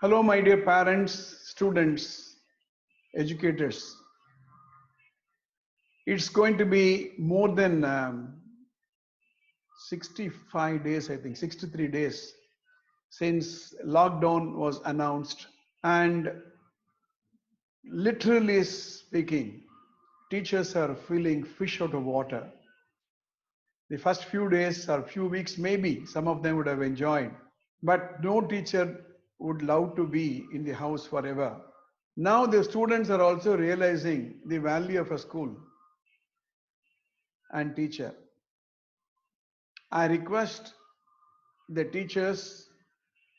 Hello, my dear parents, students, educators. It's going to be more than 65 days, I think, 63 days since lockdown was announced. And literally speaking, teachers are feeling fish out of water. The first few days or few weeks, maybe some of them would have enjoyed, but no teacher would love to be in the house forever. Now the students are also realizing the value of a school and teacher. I request the teachers,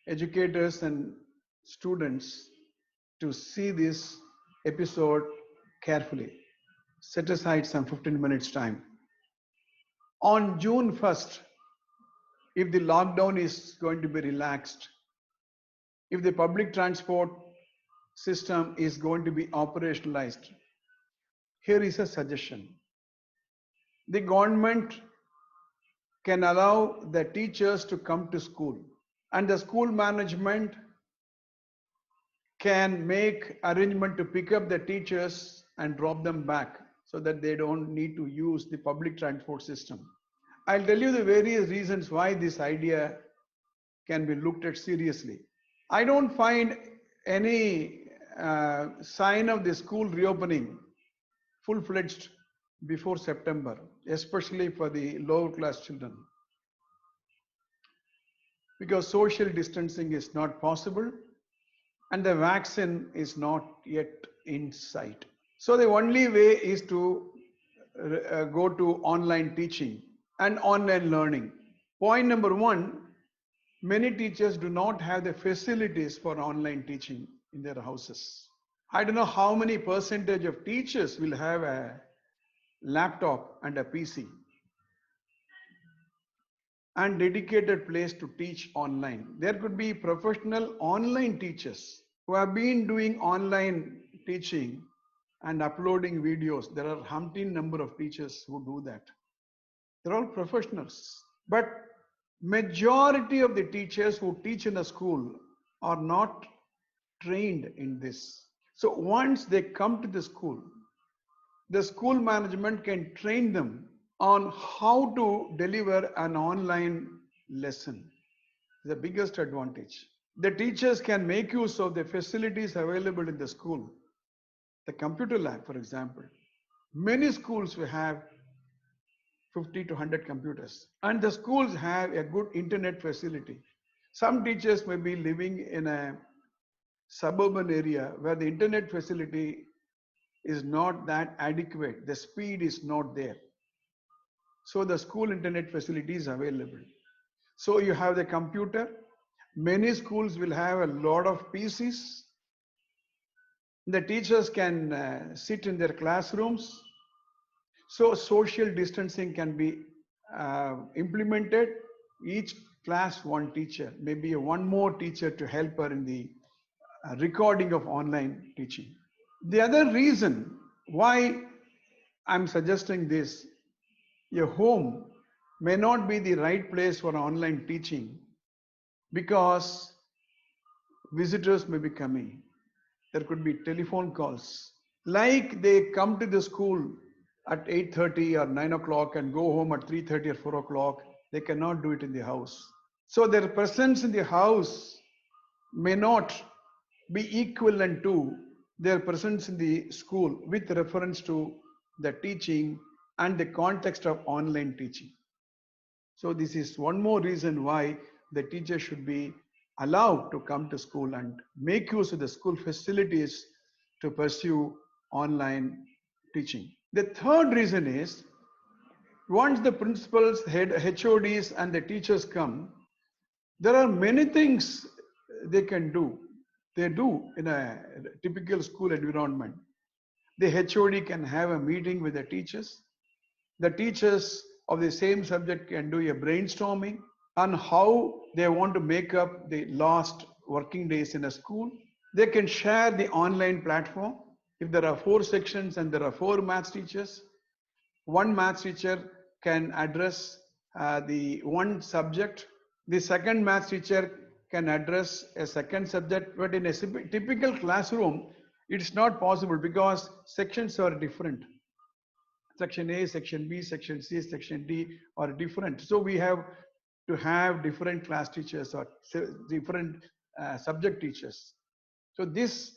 educators, and students to see this episode carefully. Set aside some 15 minutes time. On June 1st, if the lockdown is going to be relaxed, if the public transport system is going to be operationalized, here is a suggestion. The government can allow the teachers to come to school, and the school management can make arrangement to pick up the teachers and drop them back so that they don't need to use the public transport system. I'll tell you the various reasons why this idea can be looked at seriously. I don't find any sign of the school reopening full-fledged before September, especially for the lower class children, because social distancing is not possible and the vaccine is not yet in sight. So the only way is to go to online teaching and online learning. Point number one, many teachers do not have the facilities for online teaching in their houses. I don't know how many percentage of teachers will have a laptop and a PC and dedicated place to teach online. There could be professional online teachers who have been doing online teaching and uploading videos. There are umpteen number of teachers who do that. They're all professionals. But majority of the teachers who teach in a school are not trained in this. So once they come to the school management can train them on how to deliver an online lesson. The biggest advantage. The teachers can make use of the facilities available in the school. The computer lab, for example. Many schools will have 50 to 100 computers, and the schools have a good internet facility. Some teachers may be living in a suburban area where the internet facility is not that adequate. The speed is not there. So the school internet facility is available. So you have the computer. Many schools will have a lot of PCs. The teachers can sit in their classrooms. So social distancing can be implemented. Each class one teacher, maybe one more teacher to help her in the recording of online teaching. The other reason why I'm suggesting this, your home may not be the right place for online teaching because visitors may be coming. There could be telephone calls. Like they come to the school at 8:30 or 9 o'clock and go home at 3:30 or 4 o'clock, they cannot do it in the house. So their presence in the house may not be equivalent to their presence in the school with reference to the teaching and the context of online teaching. So this is one more reason why the teacher should be allowed to come to school and make use of the school facilities to pursue online teaching. The third reason is once the principals, HODs and the teachers come, there are many things they can do. They do in a typical school environment. The HOD can have a meeting with the teachers. The teachers of the same subject can do a brainstorming on how they want to make up the last working days in a school. They can share the online platform. If there are 4 sections and there are 4 maths teachers, one maths teacher can address the one subject. The second maths teacher can address a second subject, but in a typical classroom, it's not possible because sections are different. Section A, section B, section C, section D are different. So we have to have different class teachers or different subject teachers. So this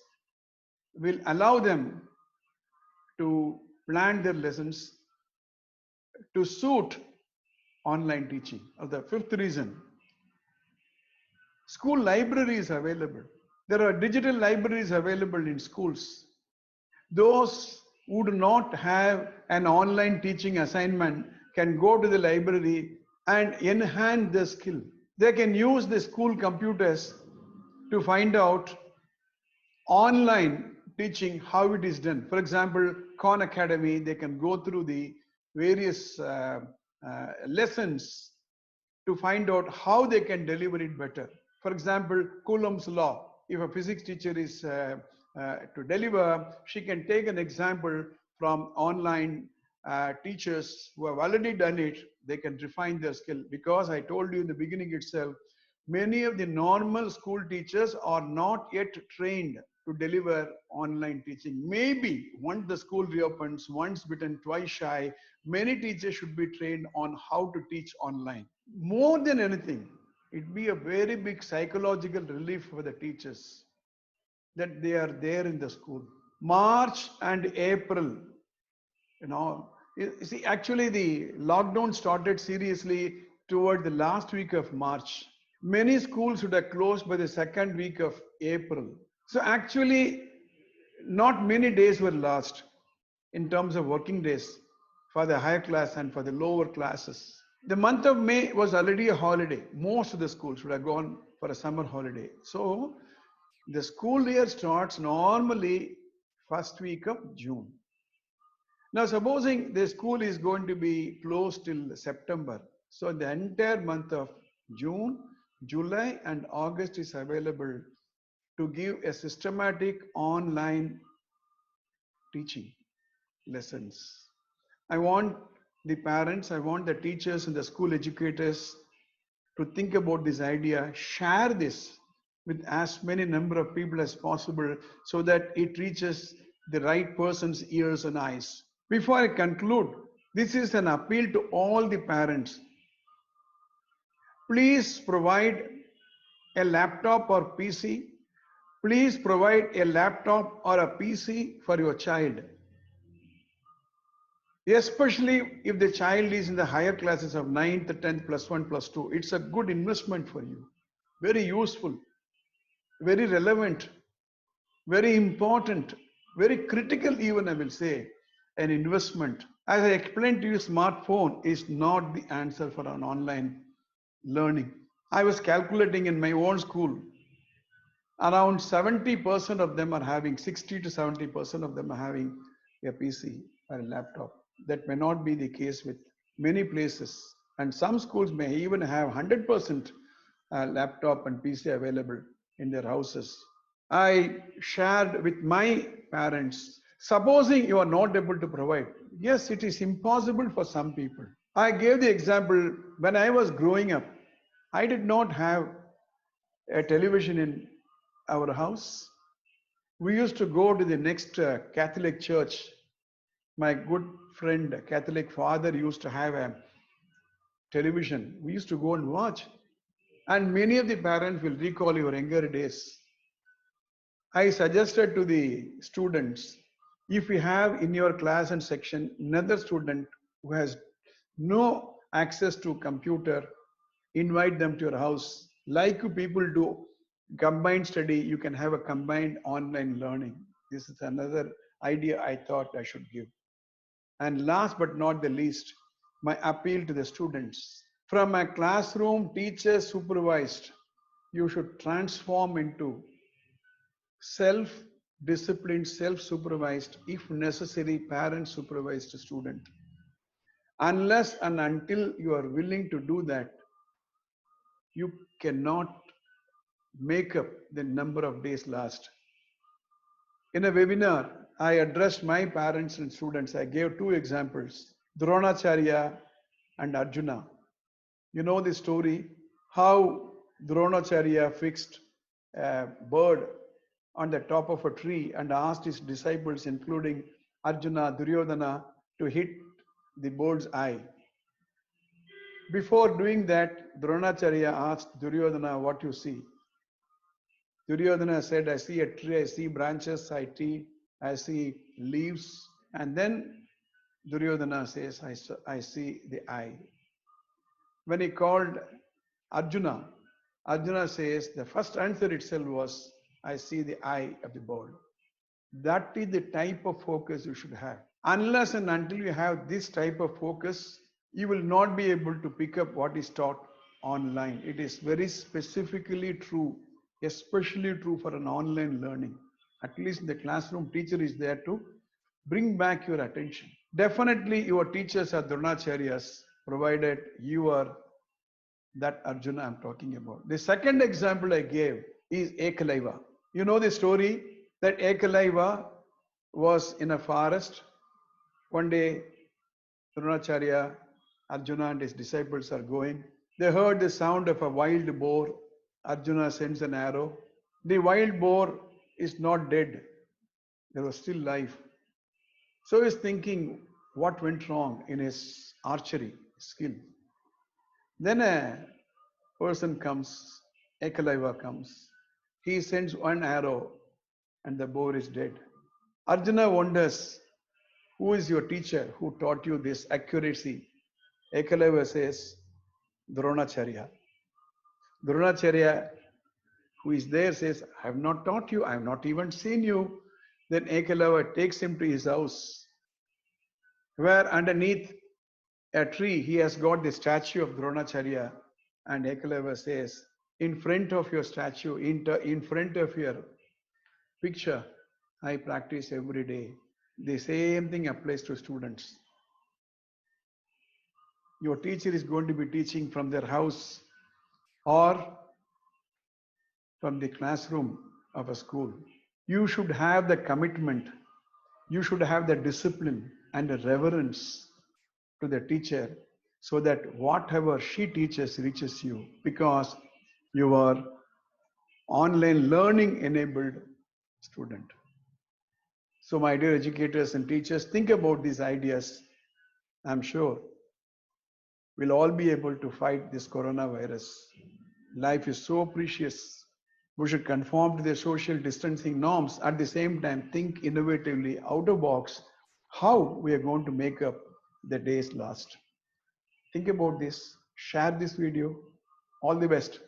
will allow them to plan their lessons to suit online teaching. Or the fifth reason, school library is available. There are digital libraries available in schools. Those who do not have an online teaching assignment can go to the library and enhance their skill. They can use the school computers to find out online teaching how it is done. For example, Khan Academy, they can go through the various lessons to find out how they can deliver it better. For example, Coulomb's law. If a physics teacher is to deliver, she can take an example from online teachers who have already done it. They can refine their skill, because I told you in the beginning itself, many of the normal school teachers are not yet trained to deliver online teaching. Maybe once the school reopens, once bitten, twice shy, many teachers should be trained on how to teach online. More than anything, it'd be a very big psychological relief for the teachers that they are there in the school. March and April, you see, actually the lockdown started seriously toward the last week of March. Many schools would have closed by the second week of April. So actually, not many days were lost in terms of working days for the higher class and for the lower classes. The month of May was already a holiday. Most of the schools would have gone for a summer holiday. So the school year starts normally first week of June. Now, supposing the school is going to be closed till September. So the entire month of June, July, and August is available to give a systematic online teaching lessons. I want the parents, I want the teachers and the school educators to think about this idea, share this with as many number of people as possible so that it reaches the right person's ears and eyes. Before I conclude, this is an appeal to all the parents. Please provide a laptop or PC. Please provide a laptop or a PC for your child. Especially if the child is in the higher classes of 9th, 10th, plus 1, plus 2. It's a good investment for you. Very useful, very relevant, very important, very critical even, I will say, an investment. As I explained to you, smartphone is not the answer for an online learning. I was calculating in my own school, around 70% of them are having, 60 to 70% of them are having a PC or a laptop. That may not be the case with many places. And some schools may even have 100% laptop and PC available in their houses. I shared with my parents, supposing you are not able to provide, yes, it is impossible for some people. I gave the example, when I was growing up, I did not have a television in our house. We used to go to the next Catholic church. My good friend, Catholic father, used to have a television. We used to go and watch. And many of the parents will recall your younger days. I suggested to the students, if you have in your class and section another student who has no access to computer, invite them to your house. Like people do combined study, you can have a combined online learning. This is another idea I thought I should give. And last but not the least, my appeal to the students. From a classroom teacher supervised, you should transform into self-disciplined, self-supervised, if necessary, parent-supervised student. Unless and until you are willing to do that, you cannot make up the number of days lost. In a webinar, I addressed my parents and students. I gave two examples, Dronacharya and Arjuna. You know the story, how Dronacharya fixed a bird on the top of a tree and asked his disciples, including Arjuna, Duryodhana, to hit the bird's eye. Before doing that, Dronacharya asked Duryodhana, what you see? Duryodhana said, I see a tree, I see branches, I see leaves. And then Duryodhana says, I see the eye. When he called Arjuna, Arjuna says, the first answer itself was, I see the eye of the bird. That is the type of focus you should have. Unless and until you have this type of focus, you will not be able to pick up what is taught online. It is very specifically true, especially true for an online learning. At least the classroom teacher is there to bring back your attention. Definitely your teachers are Dronacharyas, provided you are that Arjuna I'm talking about. The second example I gave is Ekalaiva. You know the story that Ekalaiva was in a forest. One day, Dronacharya, Arjuna and his disciples are going. They heard the sound of a wild boar. Arjuna sends an arrow. The wild boar is not dead. There was still life. So he's thinking what went wrong in his archery skill. Then a person comes, Ekalaiva comes. He sends one arrow and the boar is dead. Arjuna wonders, who is your teacher who taught you this accuracy? Ekalaiva says, Dronacharya. Dronacharya, who is there, says, I have not taught you, I have not even seen you. Then Ekalaiva takes him to his house, where underneath a tree he has got the statue of Dronacharya. And Ekalaiva says, in front of your statue, in front of your picture, I practice every day. The same thing applies to students. Your teacher is going to be teaching from their house or from the classroom of a school. You should have the commitment, you should have the discipline and the reverence to the teacher so that whatever she teaches reaches you, because you are online learning enabled student. So my dear educators and teachers, think about these ideas. I'm sure we'll all be able to fight this coronavirus. Life is so precious. We should conform to the social distancing norms. At the same time, think innovatively, out of box, how we are going to make up the days last. Think about this. Share this video. All the best.